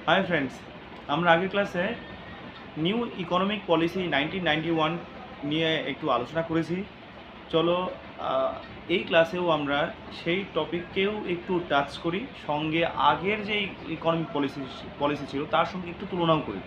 Hi friends, আমরা আগের ক্লাসে নিউ ইকোনমিক পলিসি 1991 নিয়ে একটু আলোচনা করেছি। চলো এই ক্লাসেও আমরা সেই টপিককেও একটু টাচ করি, সঙ্গে আগের যে ইকোনমিক পলিসি ছিল তার সঙ্গে একটু তুলনাও করি।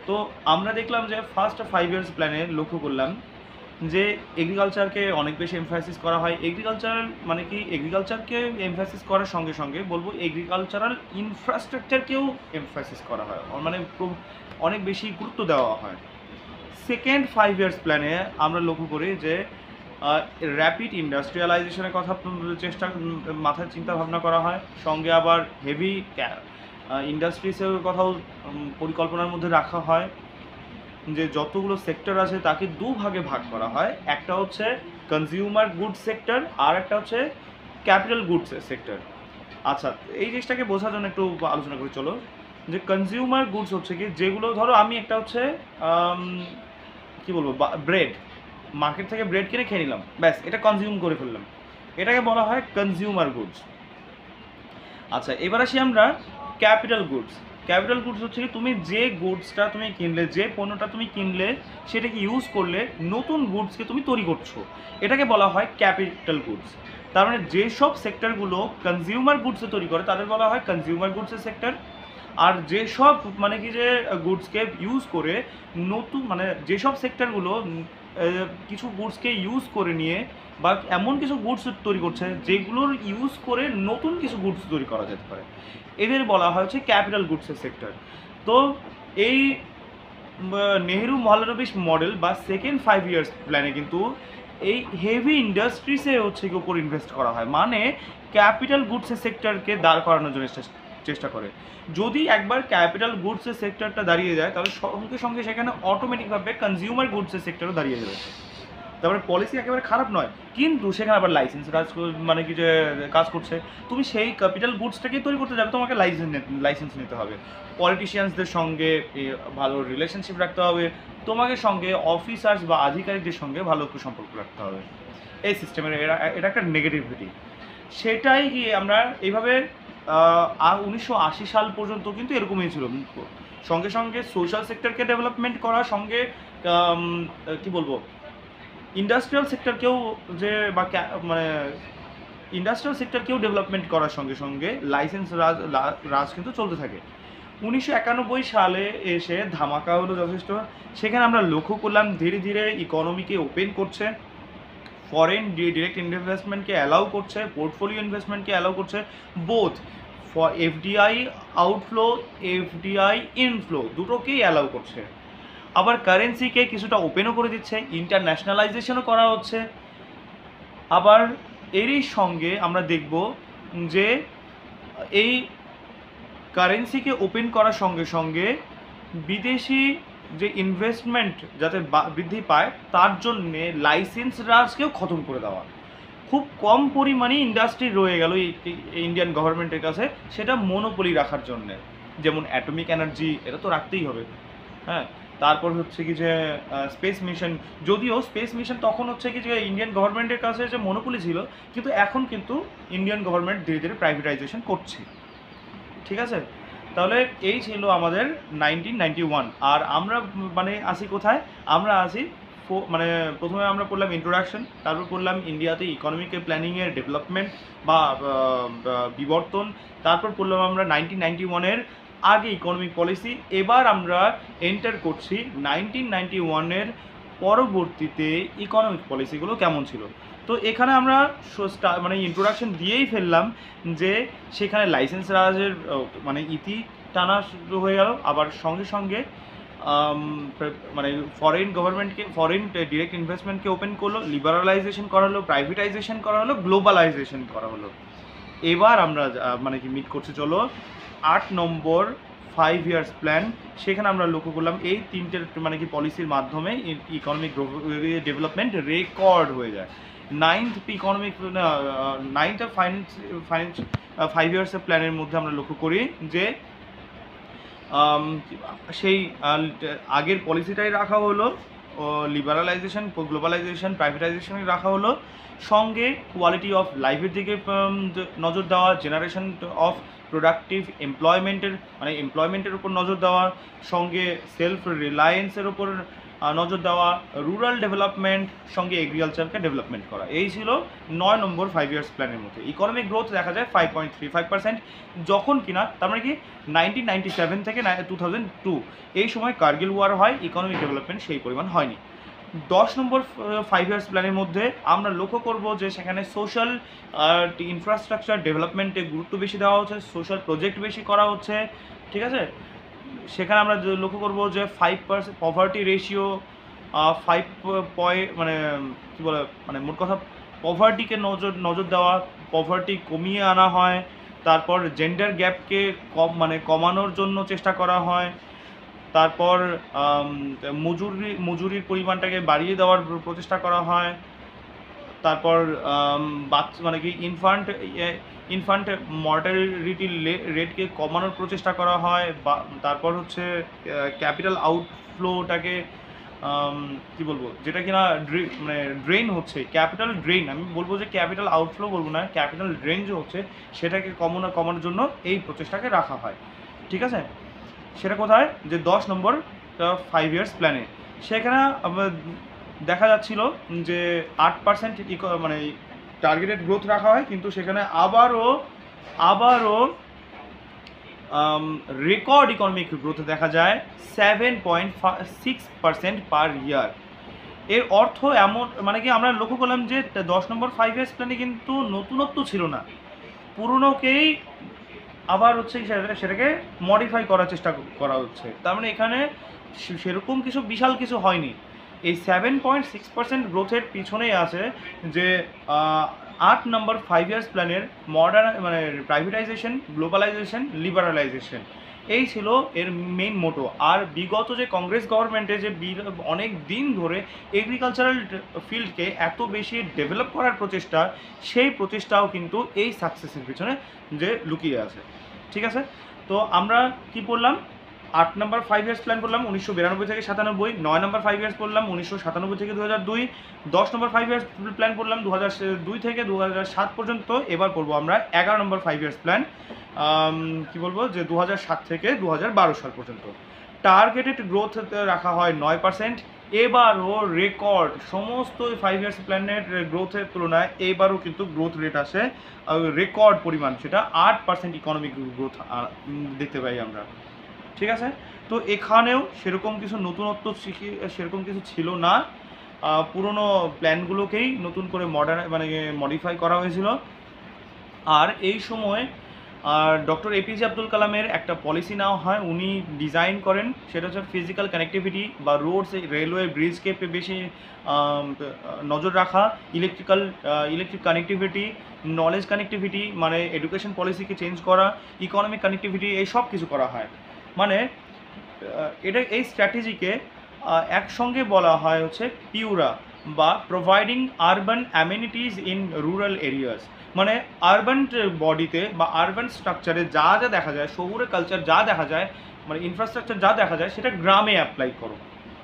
তো আমরা দেখলাম যে ফার্স্ট 5 ইয়ার্স প্ল্যানে লক্ষ্য করলাম যে এগ্রিকালচারকে অনেক বেশি এমফাসিস করা হয়। এগ্রিকালচার মানে কি, এগ্রিকালচারকে এমফাসিস করার সঙ্গে সঙ্গে বলবো এগ্রিকালচারাল ইনফ্রাস্ট্রাকচারকেও এমফাসিস করা হয়, মানে অনেক বেশি গুরুত্ব দেওয়া হয়। সেকেন্ড 5 ইয়ার্স প্ল্যানে আমরা লক্ষ্য করি যে র্যাপিড ইন্ডাস্ট্রিয়ালাইজেশনের কথা মাথায় চিন্তা ভাবনা করা হয়, সঙ্গে আবার হেভি ইন্ডাস্ট্রিজের কথাও পরিকল্পনার মধ্যে রাখা হয়। যে যতগুলো সেক্টর আছে তাকে দুভাগে ভাগ করা হয়, একটা হচ্ছে কনজিউমার গুডস সেক্টর আর একটা হচ্ছে ক্যাপিটাল গুডস সেক্টর। আচ্ছা, এই জিনিসটাকে বোঝার জন্য একটু আলোচনা করি। চলো, যে কনজিউমার গুডস হচ্ছে কি, যেগুলো ধরো আমি একটা হচ্ছে কি বলবো, ব্রেড, মার্কেট থেকে ব্রেড কিনে খেয়ে নিলাম, ব্যাস এটা কনজিউম করে ফেললাম, এটাকে বলা হয় কনজিউমার গুডস। আচ্ছা, এবার আসি আমরা ক্যাপিটাল গুডস। ক্যাপিটাল গুডস হচ্ছে কি, তুমি যে গুডসটা তুমি কিনলে, যে পণ্যটা তুমি কিনলে সেটাকে ইউজ করলে নতুন গুডসকে তুমি তৈরি করছো, এটাকে বলা হয় ক্যাপিটাল গুডস। তার মানে যেসব সেক্টরগুলো কনজিউমার গুডসে তৈরি করে তাদের বলা হয় কনজিউমার গুডসের সেক্টর। আর যেসব মানে কি যে গুডসকে ইউজ করে নতুন, মানে যেসব সেক্টরগুলো কিছু গুডসকে ইউজ করে নিয়ে বা এমন কিছু গুডস তৈরি করছে যেগুলোর ইউজ করে নতুন কিছু গুডস তৈরি করা যেতে পারে, এদের বলা হয় হচ্ছে ক্যাপিটাল গুডসের সেক্টর। তো এই নেহেরু মহলানবিশ মডেল বা সেকেন্ড 5 ইয়ার্স প্ল্যানে কিন্তু এই হেভি ইন্ডাস্ট্রিজে হচ্ছে কি উপর ইনভেস্ট করা হয়, মানে ক্যাপিটাল গুডসের সেক্টরকে দাঁড় করানোর জন্য চেষ্টা করে। যদি একবার ক্যাপিটাল গুডসের সেক্টরটা দাঁড়িয়ে যায় তাহলে সঙ্গে সঙ্গে সেখানে অটোমেটিকভাবে কনজিউমার গুডসের সেক্টরও দাঁড়িয়ে যাবে। তারপরে পলিসি একেবারে খারাপ নয়, কিন্তু সেখানে আবার লাইসেন্স মানে কি যে কাজ করছে। তুমি সেই ক্যাপিটাল গুডসটাকেই তৈরি করতে যাবে, তোমাকে লাইসেন্স নিতে হবে, পলিটিশিয়ানসদের সঙ্গে ভালো রিলেশনশিপ রাখতে হবে, তোমাকে সঙ্গে অফিসার্স বা আধিকারিকদের সঙ্গে ভালো একটু সম্পর্ক রাখতে হবে। এই সিস্টেমের এটা একটা নেগেটিভিটি। সেটাই কি আমরা এইভাবে 1980 সাল পর্যন্ত কিন্তু এরকমই ছিল। সঙ্গে সঙ্গে সোশ্যাল সেক্টরকে ডেভেলপমেন্ট করার সঙ্গে কি বলবো, ইন্ডাস্ট্রিয়াল সেক্টরকেও যে বা মানে ইন্ডাস্ট্রিয়াল সেক্টরকেও ডেভেলপমেন্ট করার সঙ্গে সঙ্গে লাইসেন্স রাজ কিন্তু চলতে থাকে। 1991 সালে এসে ধামাকা হলো যথেষ্ট। সেখানে আমরা লক্ষ্য করলাম ধীরে ধীরে ইকোনমিকে ওপেন করছে, ফরেন ডিরেক্ট ইনভেস্টমেন্টকে অ্যালাউ করছে, পোর্টফোলিও ইনভেস্টমেন্টকে অ্যালাউ করছে, both for FDI outflow, FDI inflow দুটোকেই অ্যালাউ করছে। আবার কারেন্সিকে কিছুটা ওপেনও করে দিচ্ছে, ইন্টারন্যাশনালাইজেশনও করা হচ্ছে। আবার এরই সঙ্গে আমরা দেখব যে এই কারেন্সিকে ওপেন করার সঙ্গে সঙ্গে বিদেশি যে ইনভেস্টমেন্ট যাতে বৃদ্ধি পায় তার জন্যে লাইসেন্স রাজকেও খতম করে দেওয়া। খুব কম পরিমাণে ইন্ডাস্ট্রি রয়ে গেল ইন্ডিয়ান গভর্নমেন্টের কাছে, সেটা মনোপলি রাখার জন্যে। যেমন অ্যাটমিক এনার্জি, এটা তো রাখতেই হবে, হ্যাঁ। তারপর হচ্ছে কি যে স্পেস মিশন, যদিও স্পেস মিশন তখন হচ্ছে কি যে ইন্ডিয়ান গভর্নমেন্টের কাছে যে মনোপলি ছিল, কিন্তু এখন কিন্তু ইন্ডিয়ান গভর্নমেন্ট ধীরে ধীরে প্রাইভেটাইজেশন করছে। ঠিক আছে, তাহলে এই ছিল আমাদের 1991। আর আমরা মানে আসি কোথায়, আমরা আসি মানে প্রথমে আমরা পড়লাম ইন্ট্রোডাকশন, তারপর পড়লাম ইন্ডিয়াতে ইকোনমিক প্ল্যানিংয়ের ডেভেলপমেন্ট বা বিবর্তন, তারপর পড়লাম আমরা 1991-এর আগে ইকোনমিক পলিসি। এবার আমরা এন্টার করছি 1991-এর পরবর্তীতে ইকোনমিক পলিসিগুলো কেমন ছিল। তো এখানে আমরা মানে ইন্ট্রোডাকশন দিয়েই ফেললাম যে সেখানে লাইসেন্স রাজের মানে ইতি টানা শুরু হয়ে গেল, আবার সঙ্গে সঙ্গে মানে ফরেন গভর্নমেন্টকে, ফরেন ডিরেক্ট ইনভেস্টমেন্টকে ওপেন করলো, লিবারালাইজেশন করা হলো, প্রাইভেটাইজেশন করা হলো, গ্লোবালাইজেশন করা হলো। এবার আমরা মানে কি মিট করছি, চলো 8 নম্বর 5 ইয়ার্স প্ল্যান। সেখানে আমরা লক্ষ্য করলাম এই তিনটে মানে কি পলিসির মাধ্যমে ইকোনমিক ডেভেলপমেন্ট রেকর্ড হয়ে যায়। নাইন্থ ফাইন্যান্স 5 ইয়ার্সের প্ল্যানের মধ্যে আমরা লক্ষ্য করি যে সেই আগের পলিসিটাই রাখা হলো, লিবারালাইজেশন, গ্লোবালাইজেশন, প্রাইভেটাইজেশনই রাখা হলো, সঙ্গে কোয়ালিটি অফ লাইফের দিকে নজর দেওয়া, জেনারেশন অফ প্রোডাক্টিভ এমপ্লয়মেন্টের উপর নজর দেওয়া, সঙ্গে সেলফ রিলায়েন্সের উপর নজর দেওয়া, রুরাল ডেভেলপমেন্ট, সঙ্গে এগ্রিকালচারকে ডেভেলপমেন্ট করা। এই ছিল 9 নম্বর 5 ইয়ার্স প্ল্যানের মধ্যে। ইকোনমিক গ্রোথ দেখা যায় 5.35%, যখন কিনা তার মানে কি 1997 থেকে 2002 এই সময় কার্গিল ওয়ার হয়, ইকোনমিক ডেভেলপমেন্ট সেই পরিমাণ হয়নি। 10 নম্বর 5 ইয়ার্স প্ল্যানের মধ্যে আমরা লক্ষ্য করব যে সেখানে সোশ্যাল ইনফ্রাস্ট্রাকচার ডেভেলপমেন্টে গুরুত্ব বেশি দেওয়া হচ্ছে, সোশ্যাল প্রজেক্ট বেশি করা হচ্ছে, ঠিক আছে। সেখানে আমরা লক্ষ্য করব যে 5% পভার্টি রেশিও 5 মানে কী বলে মানে মোট কথা পভার্টিকে নজর দেওয়া, পভার্টি কমিয়ে আনা হয়। তারপর জেন্ডার গ্যাপকে কমানোর জন্য চেষ্টা করা হয়। তারপর মজুরির পরিমাণটাকে বাড়িয়ে দেওয়ার প্রচেষ্টা করা হয়। তারপর মানে কি ইনফ্যান্ট মর্টালিটি রেটকে কমানোর প্রচেষ্টা করা হয়। তারপর হচ্ছে ক্যাপিটাল আউটফ্লোটাকে কী বলবো, যেটা কিনা ড্রেন হচ্ছে, ক্যাপিটাল ড্রেন, আমি বলবো যে ক্যাপিটাল আউটফ্লো বলবো না, ক্যাপিটাল ড্রেন যে হচ্ছে সেটাকে কমানোর জন্য এই প্রচেষ্টাকে রাখা হয়, ঠিক আছে। সেটা কোথায়, যে 10 নম্বর 5 ইয়ার্স প্ল্যানে। সেখানে দেখা যাচ্ছিল যে 8% মানে টার্গেটেড গ্রোথ রাখা হয়, কিন্তু সেখানে আবারও রেকর্ড ইকোনমিক গ্রোথ দেখা যায় 7.6% পার ইয়ার। এর অর্থ এমন মানে কি আমরা লক্ষ্য করলাম যে 10 নম্বর 5 ইয়ার্স প্ল্যানে কিন্তু নতুনত্ব ছিল না, পুরনোকেই আবার হচ্ছে সেটাকে মডিফাই করার চেষ্টা করা হচ্ছে। তার মানে এখানে সেরকম কিছু বিশাল কিছু হয়নি। এই 7.6% গ্রোথের পিছনেই আছে যে 8 নম্বর 5 ইয়ার্স প্ল্যানের প্রাইভেটাইজেশন, গ্লোবালাইজেশন, লিবারালাইজেশন, এই ছিল এর মেইন মোটো। আর বিগত যে কংগ্রেস গভর্নমেন্টে যে অনেক দিন ধরে এগ্রিকালচারাল ফিল্ডকে এত বেশি ডেভেলপ করার প্রচেষ্টা, সেই প্রচেষ্টাও কিন্তু এই সাকসেসের পিছনে যে লুকিয়ে আছে, ঠিক আছে। তো আমরা কি পড়লাম, 8 নম্বর 5 ইয়ার্স প্ল্যান পড়লাম 1992 থেকে 97, 9 নম্বর 5 ইয়ার্স পড়লাম 1997 থেকে 2002, 10 নম্বর 5 ইয়ার্স প্ল্যান পড়লাম 2002 থেকে 2007 পর্যন্ত। এবার পড়বো আমরা 11 নম্বর 5 ইয়ার্স প্ল্যান, কি বলবো, যে 2007 থেকে 2012 সাল পর্যন্ত। টার্গেটেড গ্রোথ রাখা হয় 9%। এবারও রেকর্ড সমস্ত 5 ইয়ার্স প্ল্যানের গ্রোথের তুলনায় এবারও কিন্তু গ্রোথ রেট আসে রেকর্ড পরিমাণ, সেটা 8% ইকোনমিক গ্রোথ দেখতে পাই আমরা, ঠিক আছে। তো এখানেও সেরকম কিছু নতুনত্ব সেরকম কিছু ছিল না, পুরনো প্ল্যানগুলোকেই নতুন করে মডিফাই করা হয়েছিল। আর এই সময় ডক্টর এপিজে আব্দুল কালামের একটা পলিসি নেওয়া হয়, উনি ডিজাইন করেন, সেটা হচ্ছে ফিজিক্যাল কানেক্টিভিটি বা রোডস, রেলওয়ে, ব্রিজকে বেশি নজর রাখা, ইলেকট্রিক কানেক্টিভিটি, নলেজ কানেক্টিভিটি, মানে এডুকেশন পলিসিকে চেঞ্জ করা, ইকোনমিক কানেক্টিভিটি, এই সব কিছু করা হয়। মানে এই স্ট্র্যাটেজিকে একসঙ্গে বলা হয় হচ্ছে পিউরা বা providing urban amenities in rural areas. মানে আরবান বডিতে বা আরবান স্ট্রাকচারে যা দেখা যায়, শহুরে কালচার যা দেখা যায়, মানে ইনফ্রাস্ট্রাকচার যা দেখা যায়, সেটা গ্রামে অ্যাপ্লাই করো,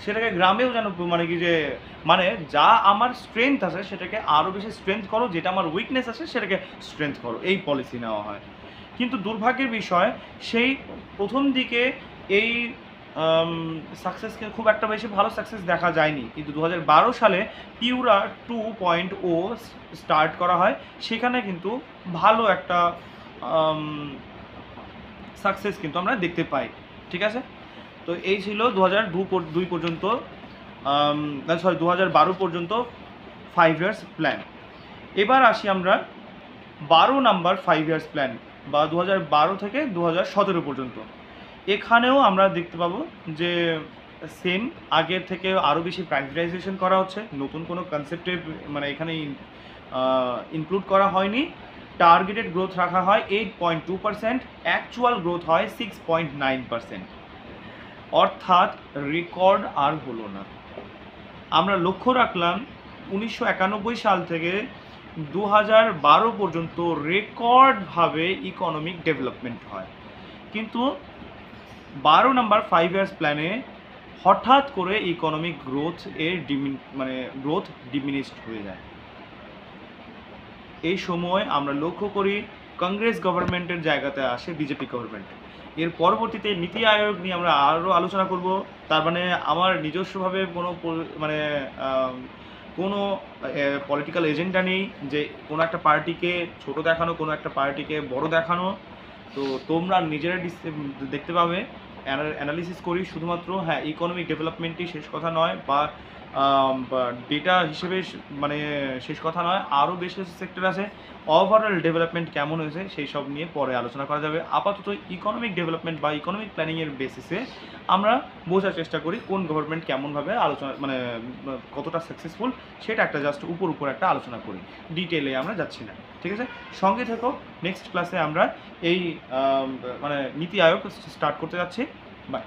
সেটাকে গ্রামেও যেন মানে কি যে যা আমার স্ট্রেংথ আছে সেটাকে আরও বেশি স্ট্রেংথ করো, যেটা আমার উইকনেস আছে সেটাকে স্ট্রেংথ করো, এই পলিসি নেওয়া হয়। কিন্তু দুর্ভাগ্যের বিষয়, সেই প্রথম দিকে এই সাকসেসকে খুব একটা বেশি ভালো সাকসেস দেখা যায়নি। কিন্তু 2012 সালে পিউরা 2.0 স্টার্ট করা হয়, সেখানে কিন্তু ভালো একটা সাকসেস কিন্তু আমরা দেখতে পাই, ঠিক আছে। তো এই ছিল 2002 পর্যন্ত 2012 পর্যন্ত 5 ইয়ার্স প্ল্যান। এবার আসি আমরা 12 নাম্বার 5 ইয়ার্স প্ল্যান বা 2012 থেকে 2017 পর্যন্ত। এখানেও আমরা দেখতে পাবো যে সেম আগের থেকে আরও বেশি প্রাইভেটাইজেশন করা হচ্ছে, নতুন কোনো কনসেপ্টে এখানে ইনক্লুড করা হয়নি। টার্গেটেড গ্রোথ রাখা হয় 8.2%, অ্যাকচুয়াল গ্রোথ হয় 6.9%, অর্থাৎ রেকর্ড আর হলো না। আমরা লক্ষ্য রাখলাম 1991 সাল থেকে 2012 পর্যন্ত রেকর্ডভাবে ইকোনমিক ডেভেলপমেন্ট হয়, কিন্তু 12 নাম্বার 5 ইয়ার্স প্ল্যানে হঠাৎ করে ইকোনমিক গ্রোথ গ্রোথ ডিমিনিশড হয়ে যায়। এই সময় আমরা লক্ষ্য করি কংগ্রেস গভর্নমেন্টের জায়গাতে আসে বিজেপি গভর্নমেন্ট। এর পরবর্তীতে নীতি আয়োগ নিয়ে আমরা আরও আলোচনা করব। তার মানে আমার নিজস্বভাবে কোনো মানে কোনো পলিটিক্যাল এজেন্ডা নেই যে কোনো একটা পার্টিকে ছোট দেখানো, কোনো একটা পার্টিকে বড় দেখানো। তো তোমরা নিজেরা দেখতে পাবে, অ্যানালিসিস করি শুধুমাত্র। হ্যাঁ, ইকোনমিক ডেভেলপমেন্টই শেষ কথা নয়, বা ডেটা হিসেবে মানে শেষ কথা নয়, আরও বেশ কিছু সেক্টর আছে। ওভারঅল ডেভেলপমেন্ট কেমন হয়েছে সেই সব নিয়ে পরে আলোচনা করা যাবে। আপাতত ইকোনমিক ডেভেলপমেন্ট বা ইকোনমিক প্ল্যানিংয়ের বেসিসে আমরা বোঝার চেষ্টা করি কোন গভর্নমেন্ট কেমনভাবে আলোচনা মানে কতটা সাকসেসফুল, সেটা একটা জাস্ট উপর একটা আলোচনা করি, ডিটেলে আমরা যাচ্ছি না। ঠিক আছে, সঙ্গে থেকো। নেক্সট ক্লাসে আমরা এই মানে নীতি আয়োগ স্টার্ট করতে যাচ্ছি। বাই।